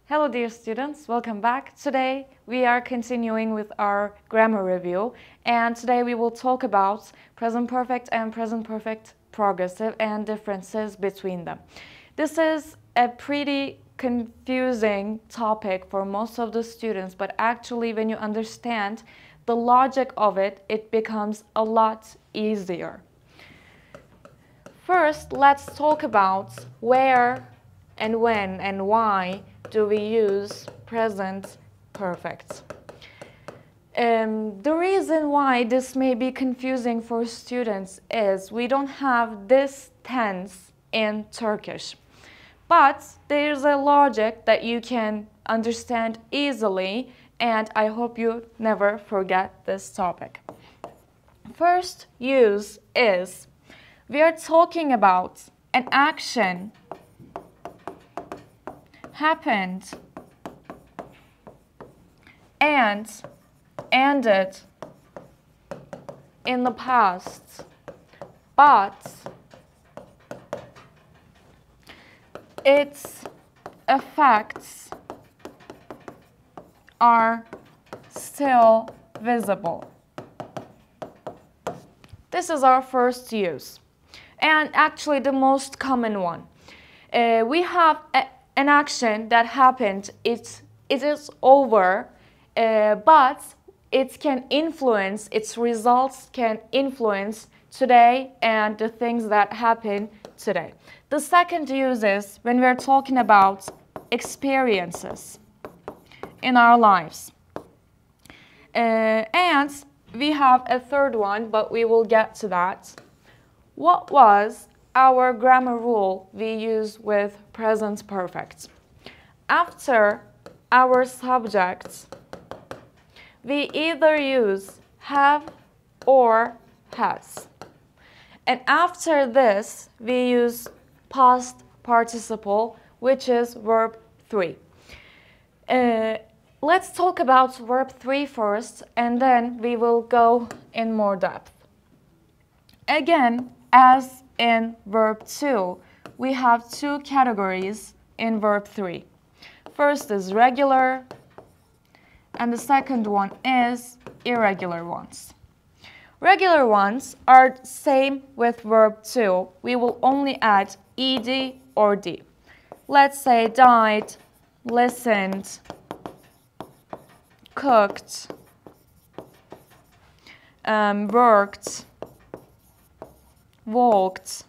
Hello dear students, welcome back. Today we are continuing with our grammar review, and today we will talk about present perfect and present perfect progressive and differences between them. This is a pretty confusing topic for most of the students, but actually when you understand the logic of it, it becomes a lot easier. First, let's talk about where and when and why do we use present perfect. The reason why this may be confusing for students is we don't have this tense in Turkish. But there's a logic that you can understand easily, and I hope you never forget this topic. First use is we are talking about an action happened and ended in the past, but its effects are still visible. This is our first use, and actually the most common one. We have an action that happened, it is over, but it can influence, its results can influence today and the things that happen today. The second use is when we're talking about experiences in our lives. And we have a third one, but we will get to that. What was our grammar rule we use with present perfect? After our subject, we either use have or has. And after this, we use past participle, which is verb 3. Let's talk about verb 3 first, and then we will go in more depth. Again, as in verb 2, we have two categories in verb 3. First is regular, and the second one is irregular ones. Regular ones are same with verb 2. We will only add ed or d. Let's say died, listened, cooked, worked, walked.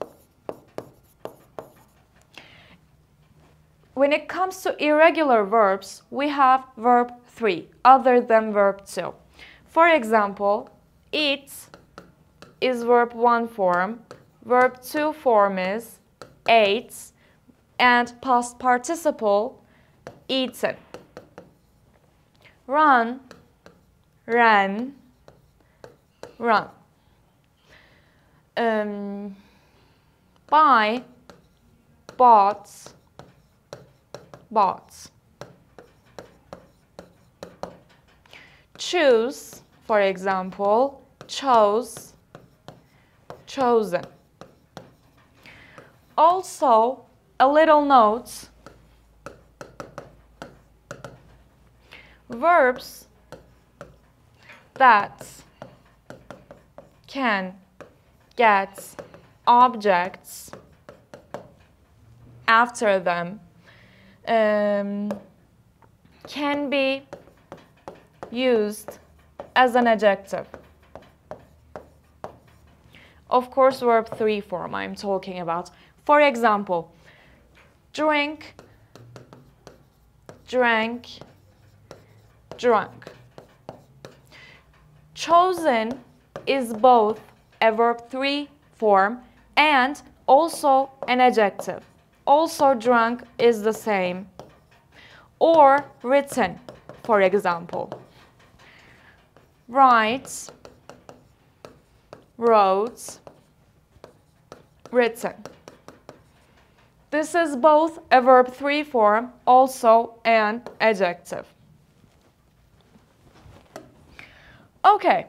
When it comes to irregular verbs, we have verb 3 other than verb 2. For example, eat is verb 1 form, verb 2 form is ate, and past participle eaten. Run, ran, run. Buy, bought, bought. Choose, for example, chose, chosen. Also, a little note, verbs that can get objects after them can be used as an adjective. Of course, verb 3 form I'm talking about. For example, drink, drank, drunk. Chosen is both a verb 3 form and also an adjective. Also drunk is the same. Or written, for example. Write, wrote, written. This is both a verb 3 form, also an adjective. Okay,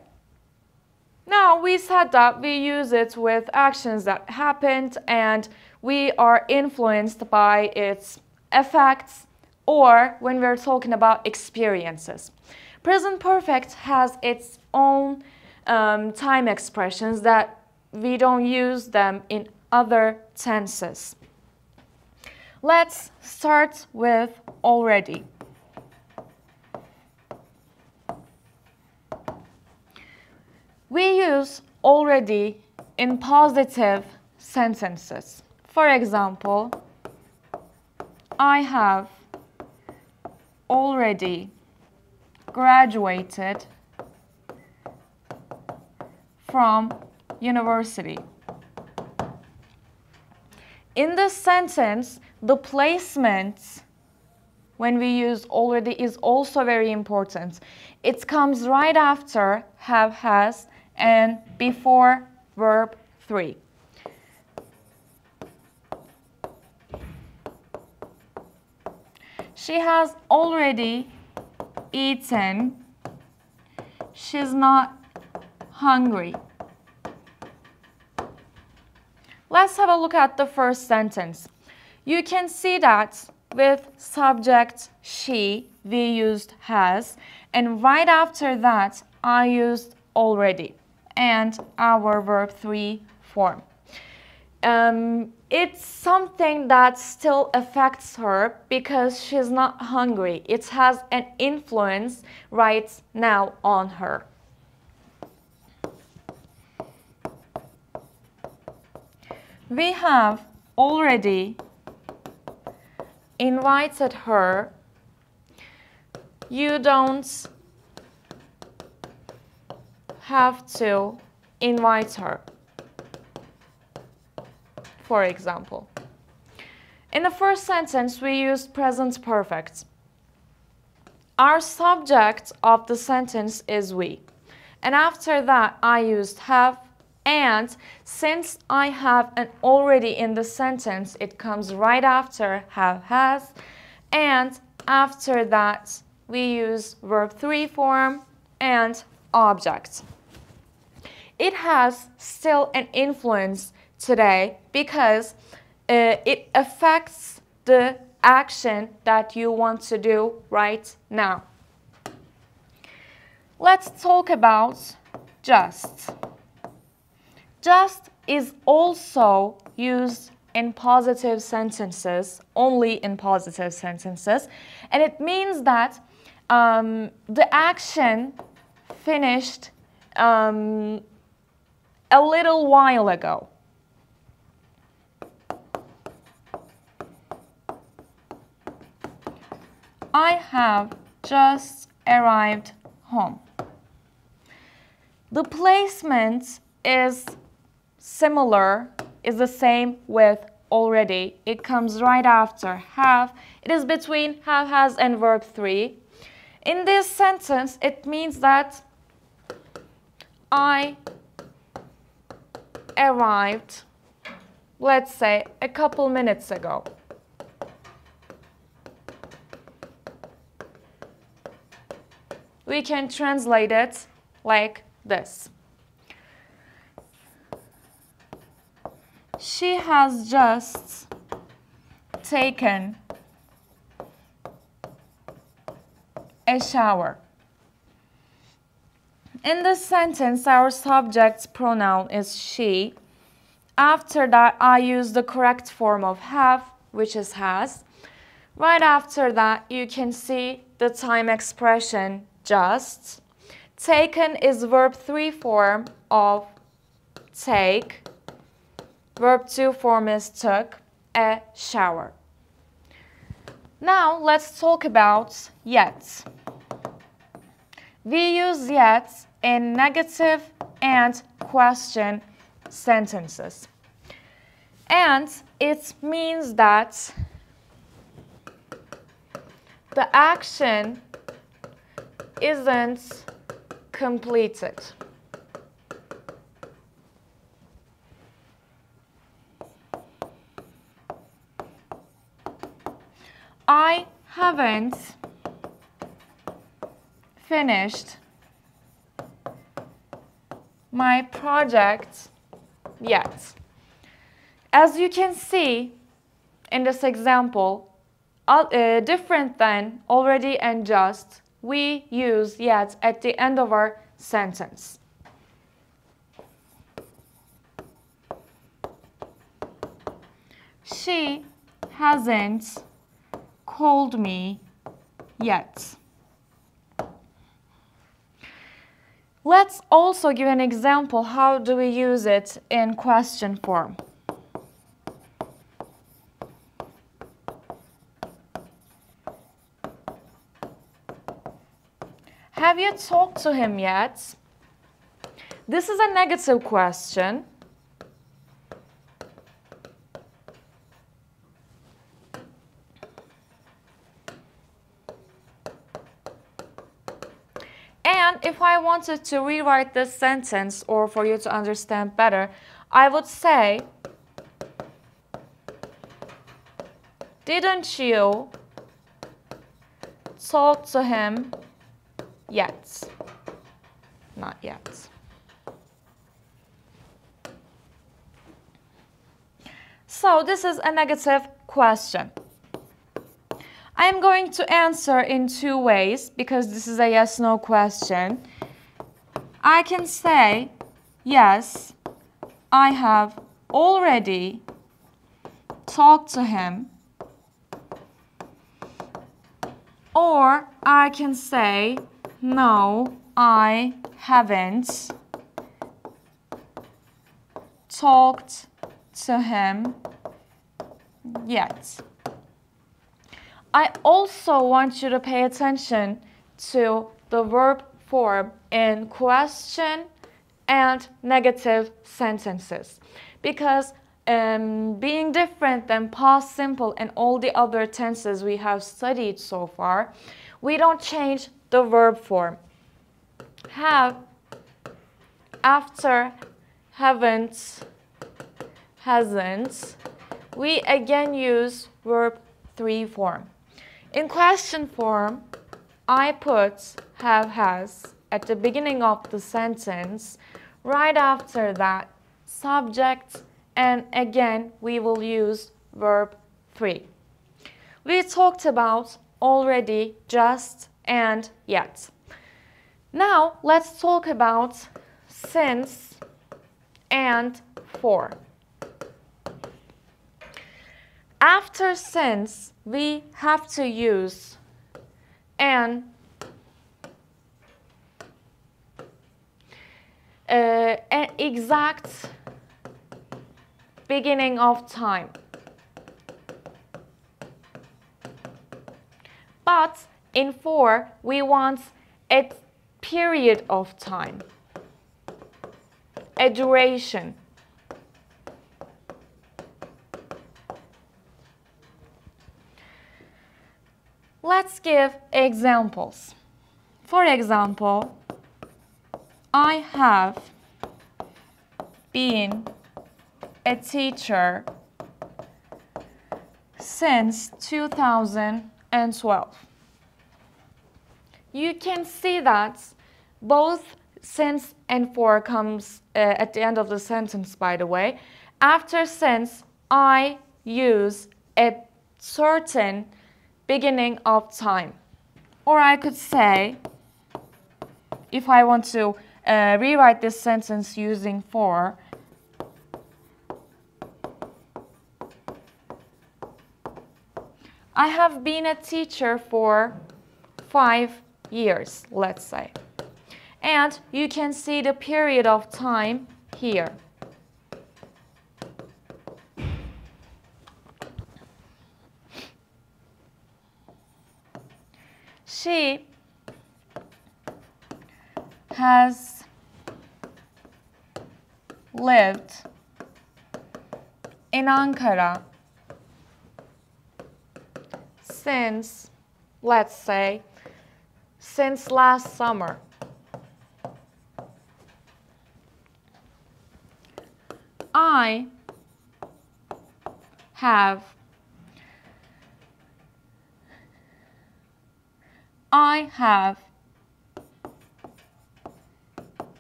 now we said that we use it with actions that happened and we are influenced by its effects or when we're talking about experiences. Present perfect has its own time expressions that we don't use them in other tenses. Let's start with already. We use already in positive sentences. For example, I have already graduated from university. In this sentence, the placement when we use already is also very important. It comes right after have, has, and before verb 3. She has already eaten. She's not hungry. Let's have a look at the first sentence. You can see that with subject she, we used has, and right after that I used already and our verb 3 form. It's something that still affects her because she's not hungry. It has an influence right now on her. We have already invited her. You don't have to invite her, for example. In the first sentence, we used present perfect. Our subject of the sentence is we. And after that, I used have, and since I have an already in the sentence, it comes right after have, has, and after that, we use verb 3 form and object. It has still an influence today because it affects the action that you want to do right now. Let's talk about just. Just is also used in positive sentences, only in positive sentences, and it means that the action finished a little while ago. I have just arrived home. The placement is similar, is the same with already. It comes right after have. It is between have, has, and verb 3. In this sentence, it means that I arrived, let's say, a couple minutes ago. We can translate it like this. She has just taken a shower. In this sentence, our subject pronoun is she. After that, I use the correct form of have, which is has. Right after that, you can see the time expression just. Taken is verb 3 form of take. Verb 2 form is took a shower. Now let's talk about yet. We use yet in negative and question sentences. And it means that the action isn't completed. I haven't finished my project yet. As you can see in this example, different than already and just, we use yet at the end of our sentence. She hasn't called me yet. Let's also give an example. How do we use it in question form? Have you talked to him yet? This is a negative question. And if I wanted to rewrite this sentence, or for you to understand better, I would say, didn't you talk to him yet? Not yet. So this is a negative question. I'm going to answer in two ways because this is a yes-no question. I can say, yes, I have already talked to him. Or I can say, no, I haven't talked to him yet. I also want you to pay attention to the verb form in question and negative sentences, because being different than past simple and all the other tenses we have studied so far, we don't change the verb form. Have, after, haven't, hasn't, we again use verb 3 form. In question form, I put have, has at the beginning of the sentence. Right after that, subject, and again we will use verb 3. We talked about already, just, and yet. Now let's talk about since and for. After since, we have to use an exact beginning of time. But in for, we want a period of time, a duration. Let's give examples. For example, I have been a teacher since 2012. You can see that both since and for comes at the end of the sentence, by the way. After since, I use a certain beginning of time. Or I could say, if I want to rewrite this sentence using for, I have been a teacher for 5 years, let's say. And you can see the period of time here. She has lived in Ankara since, let's say, since last summer. I have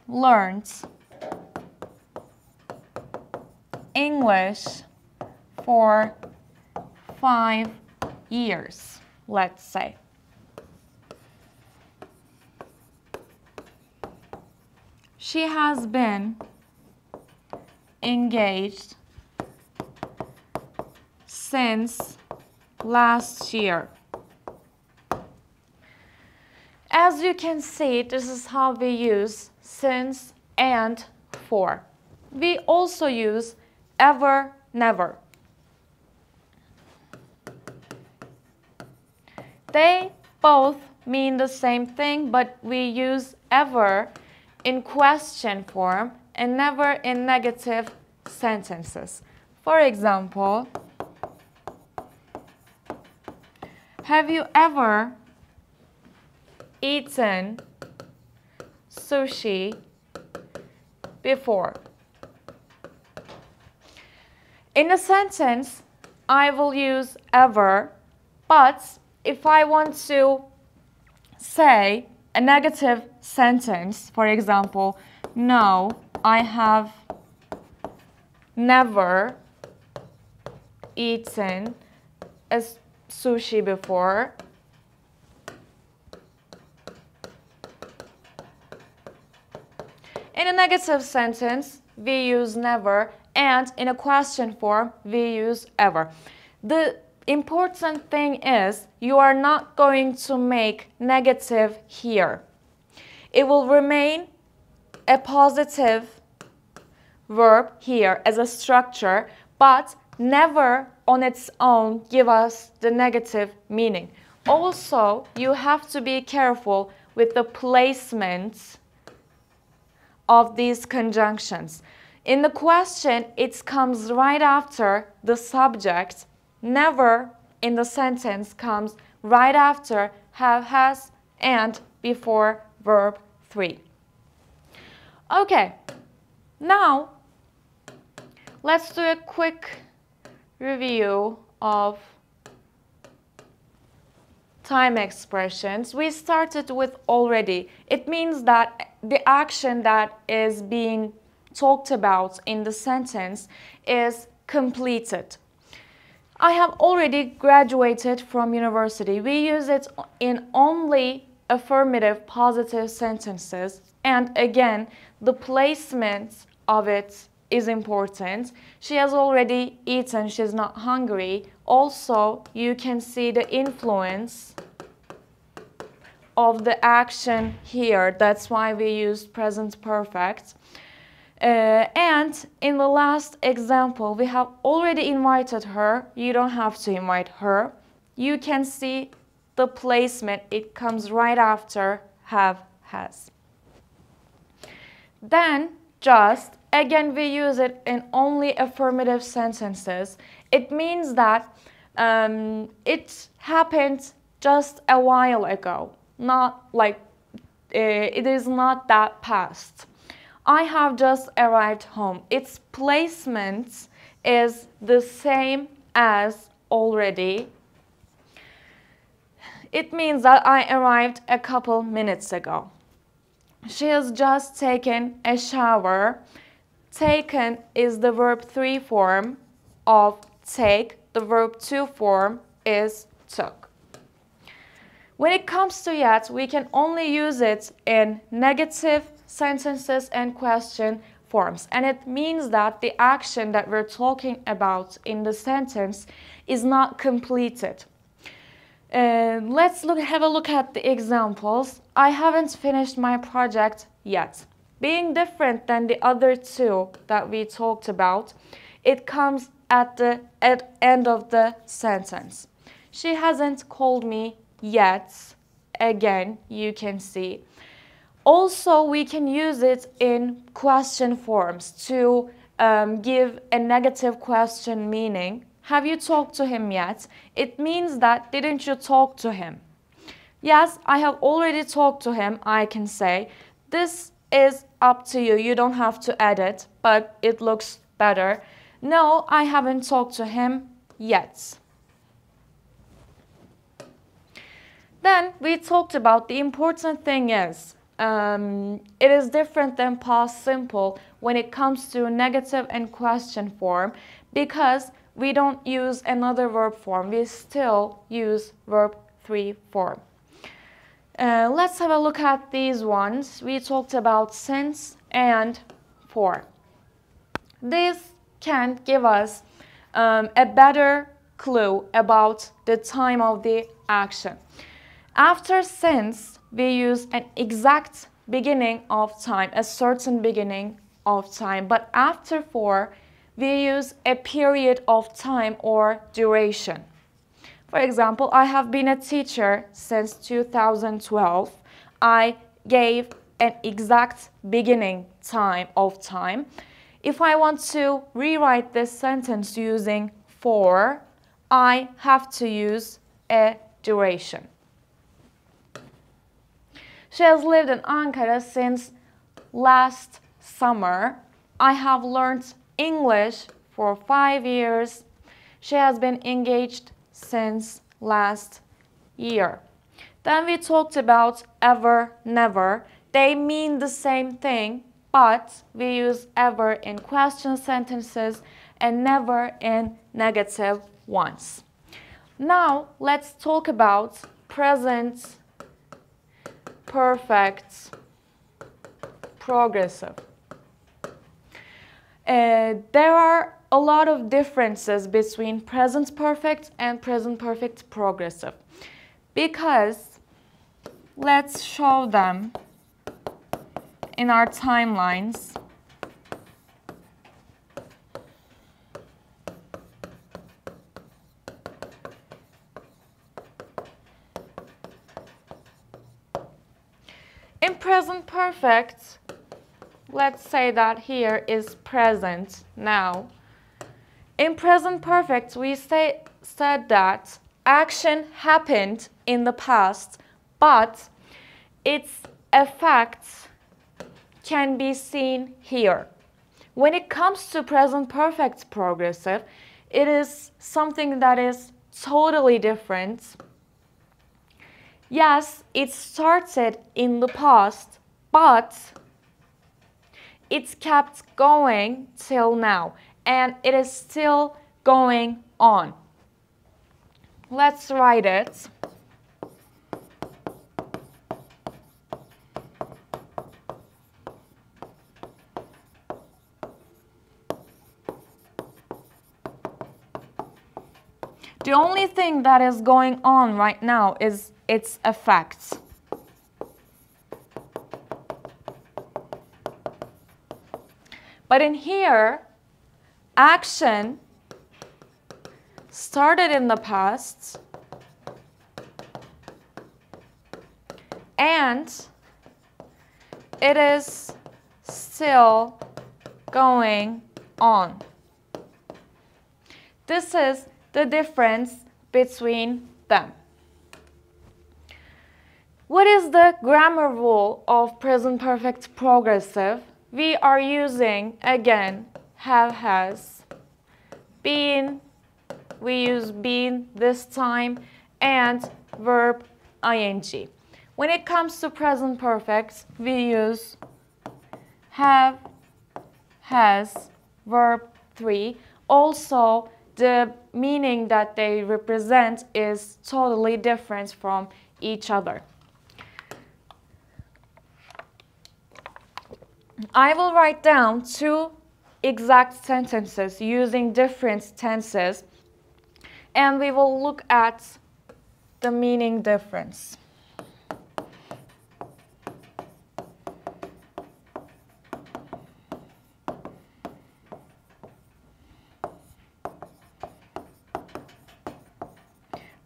learned English for 5 years, let's say. She has been engaged since last year. As you can see, this is how we use since and for. We also use ever, never. They both mean the same thing, but we use ever in question form and never in negative sentences. For example, have you ever eaten sushi before? In a sentence, I will use ever, but if I want to say a negative sentence, for example, no, I have never eaten a sushi before. In a negative sentence, we use never, and in a question form, we use ever. The important thing is you are not going to make negative here. It will remain a positive verb here as a structure, but never on its own give us the negative meaning. Also, you have to be careful with the placement of these conjunctions. In the question, it comes right after the subject. Never in the sentence comes right after have, has, and before verb 3. Okay, now let's do a quick review of time expressions. We started with already. It means that the action that is being talked about in the sentence is completed. I have already graduated from university. We use it in only affirmative positive sentences, and again, the placement of it is important. She has already eaten, she's not hungry. Also, you can see the influence of the action here. That's why we used present perfect. And in the last example, we have already invited her. You don't have to invite her. You can see the placement. It comes right after have, has. Then just, again, we use it in only affirmative sentences. It means that it happened just a while ago. Not like, it is not that past. I have just arrived home. Its placement is the same as already. It means that I arrived a couple minutes ago. She has just taken a shower. Taken is the verb 3 form of take. The verb 2 form is took. When it comes to yet, we can only use it in negative sentences and question forms. And it means that the action that we're talking about in the sentence is not completed. Let's have a look at the examples. I haven't finished my project yet. Being different than the other two that we talked about, it comes at the end of the sentence. She hasn't called me yet. Again, you can see. Also, we can use it in question forms to give a negative question meaning. Have you talked to him yet? It means that didn't you talk to him? Yes, I have already talked to him, I can say. This is up to you. You don't have to edit, but it looks better. No, I haven't talked to him yet. Then we talked about the important thing is it is different than past simple when it comes to negative and question form because we don't use another verb form. We still use verb 3 form. Let's have a look at these ones. We talked about since and for. This can give us a better clue about the time of the action. After since, we use an exact beginning of time, a certain beginning of time. But after for, we use a period of time or duration. For example, I have been a teacher since 2012. I gave an exact beginning time of time. If I want to rewrite this sentence using for, I have to use a duration. She has lived in Ankara since last summer. I have learned English for 5 years. She has been engaged since last year. Then we talked about ever, never. They mean the same thing, but we use ever in question sentences and never in negative ones. Now let's talk about present perfect progressive. There are a lot of differences between present perfect and present perfect progressive because let's show them in our timelines. In present perfect, let's say that here is present now. In present perfect, we said that action happened in the past, but its effects can be seen here. When it comes to present perfect progressive, it is something that is totally different. Yes, it started in the past, but it's kept going till now, and it is still going on. Let's write it. The only thing that is going on right now is its effects. But in here, action started in the past and it is still going on. This is the difference between them. What is the grammar rule of present perfect progressive? We are using, again, have, has, been, we use been this time, and verb ing. When it comes to present perfect, we use have, has, verb 3. Also, the meaning that they represent is totally different from each other. I will write down 2 exact sentences using different tenses, and we will look at the meaning difference.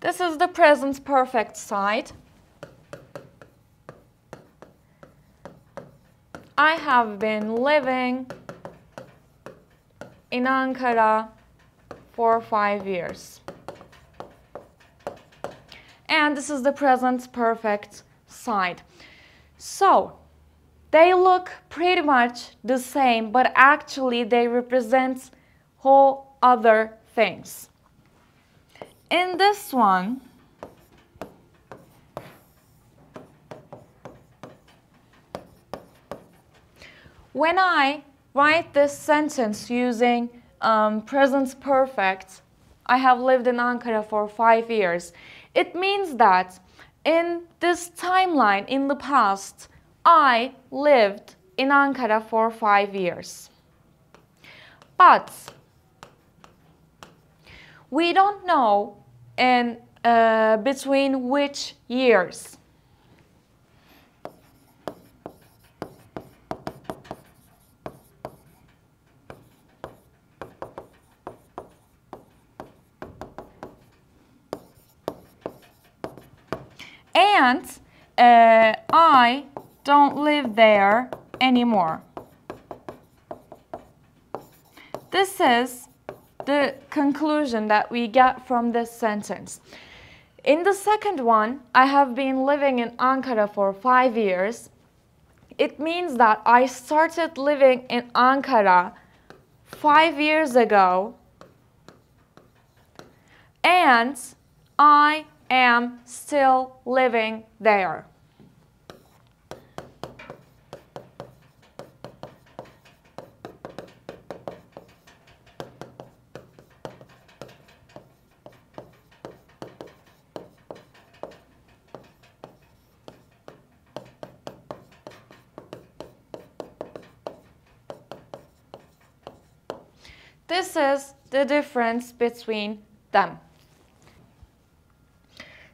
This is the present perfect side. I have been living in Ankara for 5 years. And this is the present perfect side. So, they look pretty much the same, but actually they represent whole other things. In this one, When I write this sentence using present perfect, I have lived in Ankara for 5 years. It means that in this timeline in the past, I lived in Ankara for 5 years. But we don't know in between which years. And I don't live there anymore. This is the conclusion that we get from this sentence. In the second one, I have been living in Ankara for 5 years. It means that I started living in Ankara 5 years ago, and I am still living there. This is the difference between them.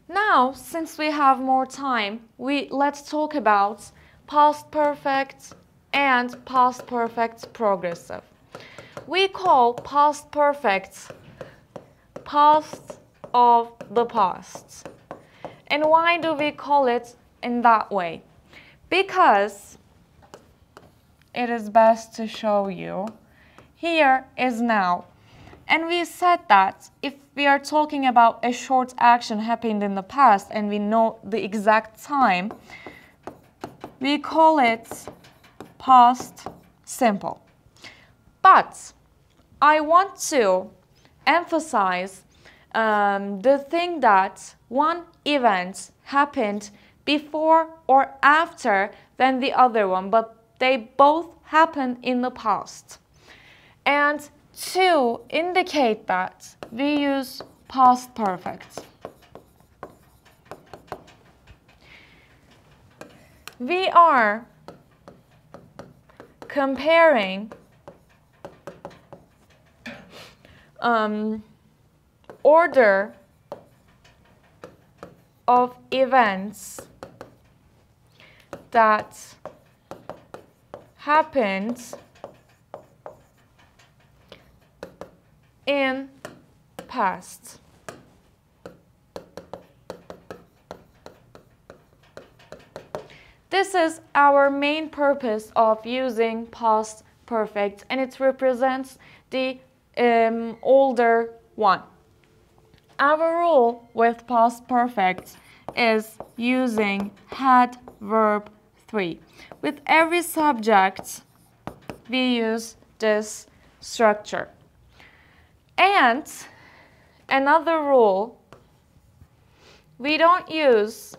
Now, since we have more time, let's talk about past perfect and past perfect progressive. We call past perfect past of the past. And why do we call it in that way? Because it is best to show you. Here is now. And we said that if we are talking about a short action happened in the past and we know the exact time, we call it past simple. But I want to emphasize the thing that one event happened before or after than the other one, but they both happened in the past. And to indicate that, we use past perfect. We are comparing order of events that happened in past. This is our main purpose of using past perfect, and it represents the older one. Our rule with past perfect is using had verb 3. With every subject, we use this structure. And another rule, we don't use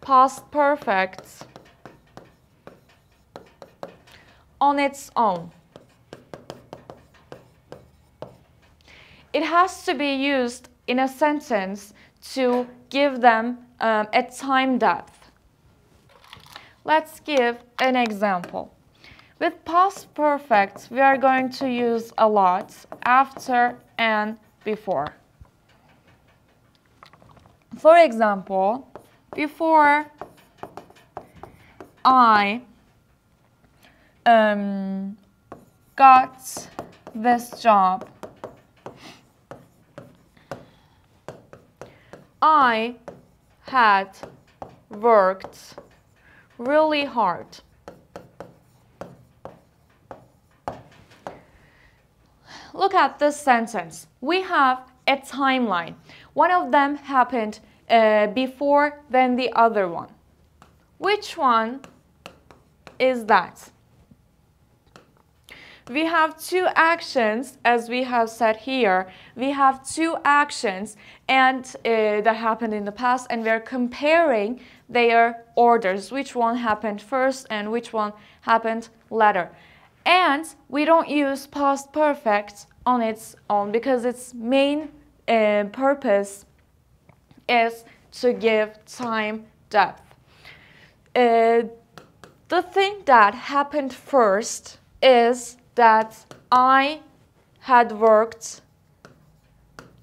past perfect on its own. It has to be used in a sentence to give them a time depth. Let's give an example. With past perfect, we are going to use a lot after and before. For example, before I got this job, I had worked really hard. Look at this sentence. We have a timeline. One of them happened before than the other one. Which one is that? we have two actions, as we have said here. We have two actions and that happened in the past, and we're comparing their orders, which one happened first and which one happened later. And we don't use past perfect on its own because its main purpose is to give time depth. The thing that happened first is that I had worked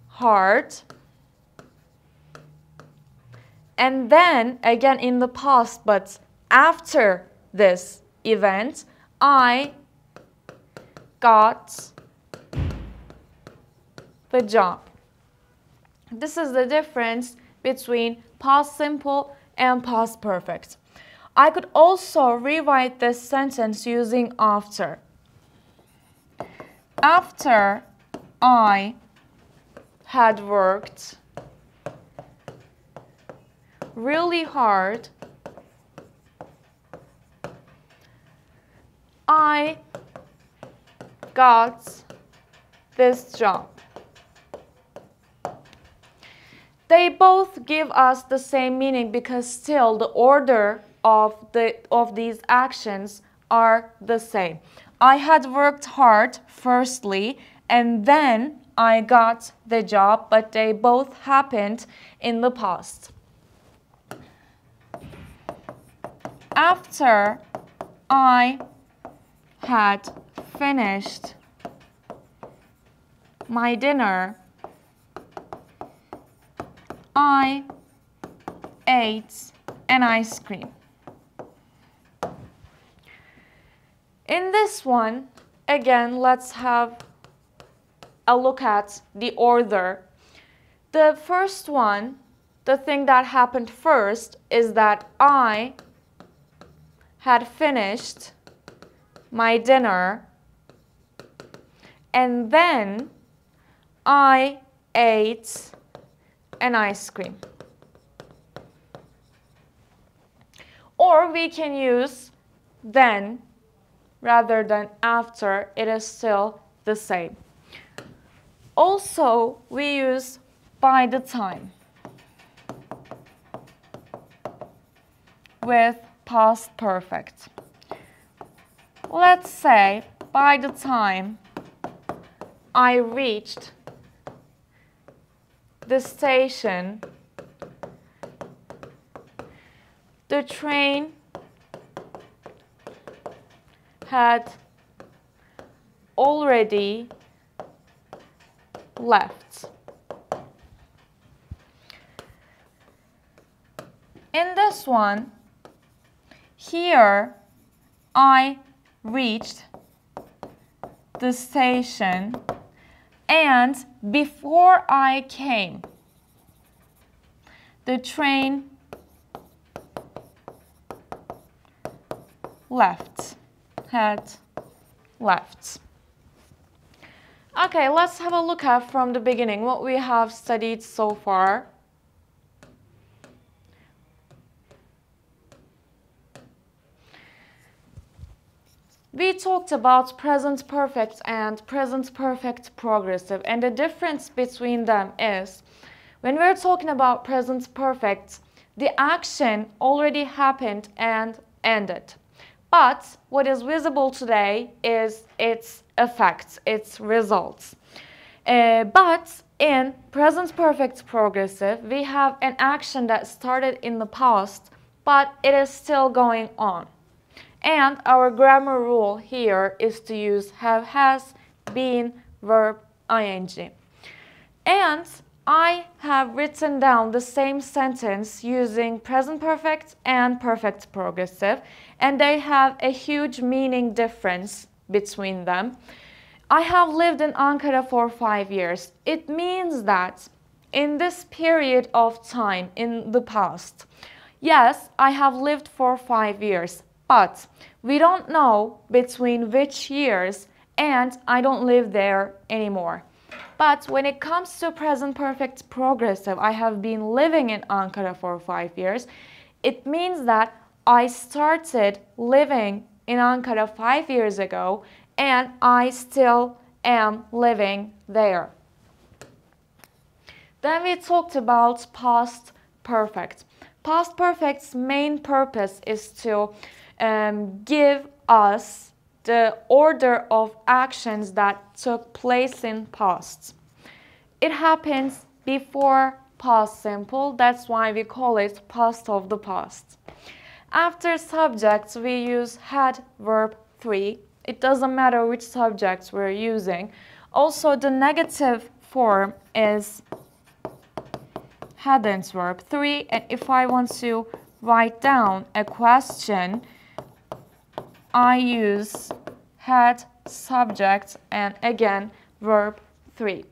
hard, and then again in the past, but after this event, I got the job. This is the difference between past simple and past perfect. I could also rewrite this sentence using after. After I had worked really hard, I got this job. They both give us the same meaning because still the order of these actions are the same. I had worked hard firstly, and then I got the job, but they both happened in the past. After I had finished my dinner, I ate an ice cream. In this one, again, let's have a look at the order. The first one, the thing that happened first is that I had finished my dinner, and then I ate an ice cream. Or we can use then rather than after, it is still the same. Also, we use by the time with past perfect. Let's say by the time I reached the station, the train had already left. In this one, here I reached the station, and before I came, the train had left. Okay, let's have a look at from the beginning what we have studied so far. We talked about present perfect and present perfect progressive, and the difference between them is when we're talking about present perfect, the action already happened and ended. But what is visible today is its effects, its results. But in present perfect progressive, we have an action that started in the past, but it is still going on. And our grammar rule here is to use have, has, been, verb, ing. And I have written down the same sentence using present perfect and perfect progressive, and they have a huge meaning difference between them. I have lived in Ankara for 5 years. It means that in this period of time in the past, yes, I have lived for 5 years, but we don't know between which years, and I don't live there anymore. But when it comes to present perfect progressive, I have been living in Ankara for 5 years. It means that I started living in Ankara 5 years ago, and I still am living there. Then we talked about past perfect. Past perfect's main purpose is to give us the order of actions that took place in past. It happens before past simple, that's why we call it past of the past. After subjects, we use had, verb 3. It doesn't matter which subjects we're using. Also, the negative form is hadn't, verb 3. And if I want to write down a question, I use had, subject, and again, verb 3.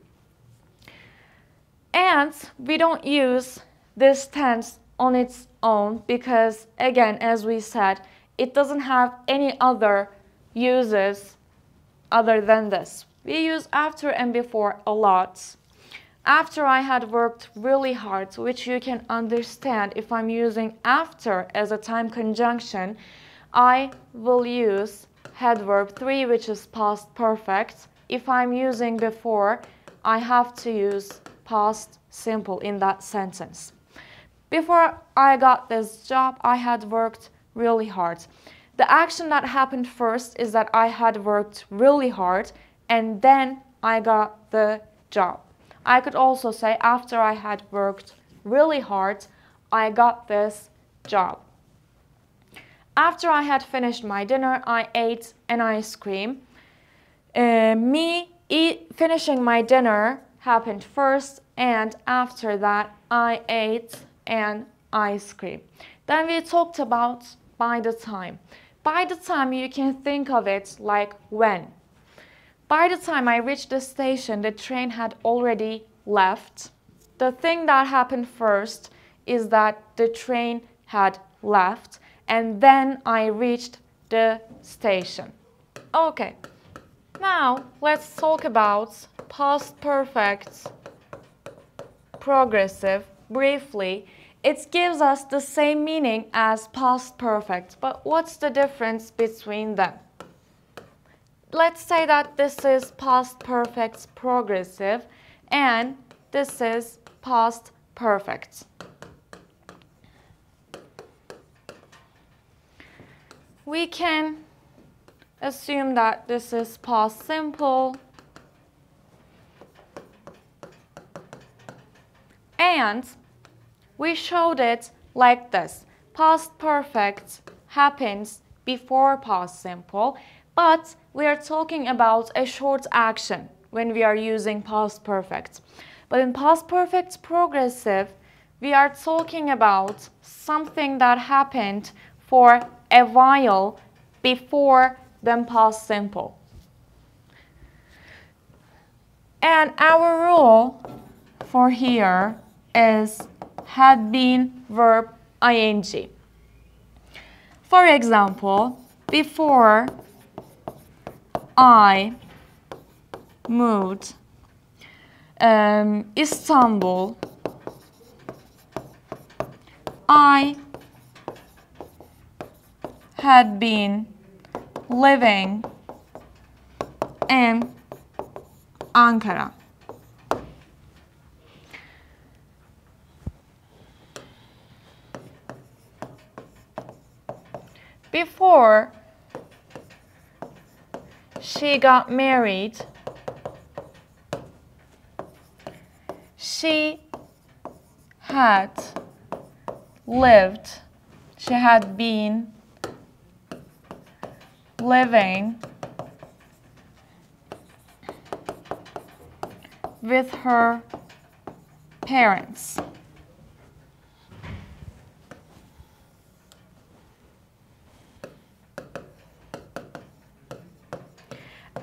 And we don't use this tense on its own because, again, as we said, it doesn't have any other uses other than this. We use after and before a lot. After I had worked really hard, which you can understand if I'm using after as a time conjunction, I will use had verb 3, which is past perfect. If I'm using before, I have to use past simple in that sentence. Before I got this job, I had worked really hard. The action that happened first is that I had worked really hard and then I got the job. I could also say after I had worked really hard, I got this job. After I had finished my dinner, I ate an ice cream. Finishing my dinner happened first, and after that I ate an ice cream. Then we talked about by the time. By the time, you can think of it like when. By the time I reached the station, the train had already left. The thing that happened first is that the train had left, and then I reached the station. Okay, now let's talk about past perfect progressive briefly. It gives us the same meaning as past perfect, but what's the difference between them? Let's say that this is past perfect progressive and this is past perfect. We can assume that this is past simple and we showed it like this. Past perfect happens before past simple, but we are talking about a short action when we are using past perfect. But in past perfect progressive, we are talking about something that happened for a while before the past simple. And our rule for here is had been verb ing. For example, before I moved Istanbul, I had been living in Ankara. Before she got married, she had been living with her parents.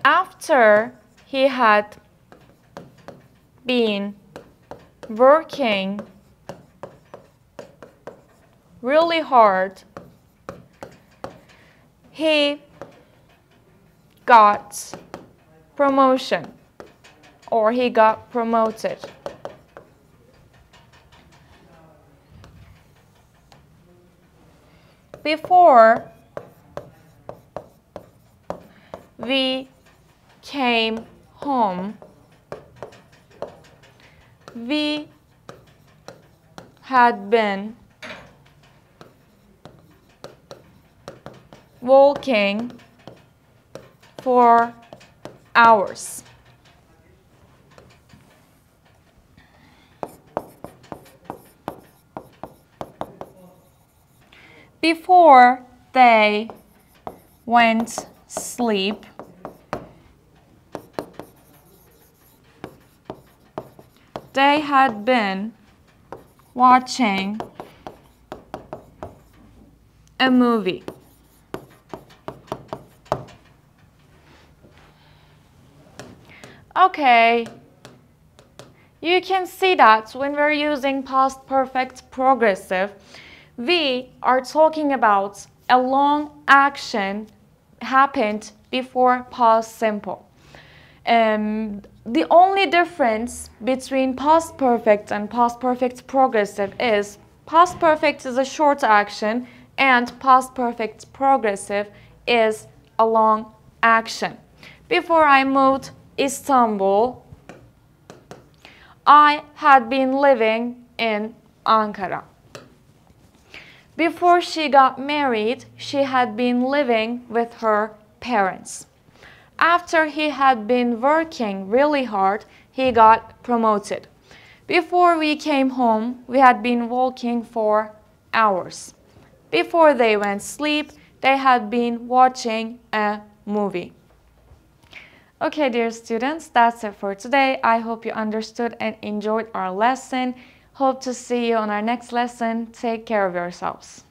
After he had been working really hard, he got promotion or he got promoted. Before we came home, we had been walking for hours. Before they went sleep, they had been watching a movie. Okay, you can see that when we're using past perfect progressive, we are talking about a long action happened before past simple. The only difference between past perfect and past perfect progressive is past perfect is a short action and past perfect progressive is a long action. Before I moved Istanbul, I had been living in Ankara. Before she got married, she had been living with her parents. After he had been working really hard, he got promoted. Before we came home, we had been walking for hours. Before they went to sleep, they had been watching a movie. Okay, dear students, that's it for today. I hope you understood and enjoyed our lesson. Hope to see you on our next lesson. Take care of yourselves.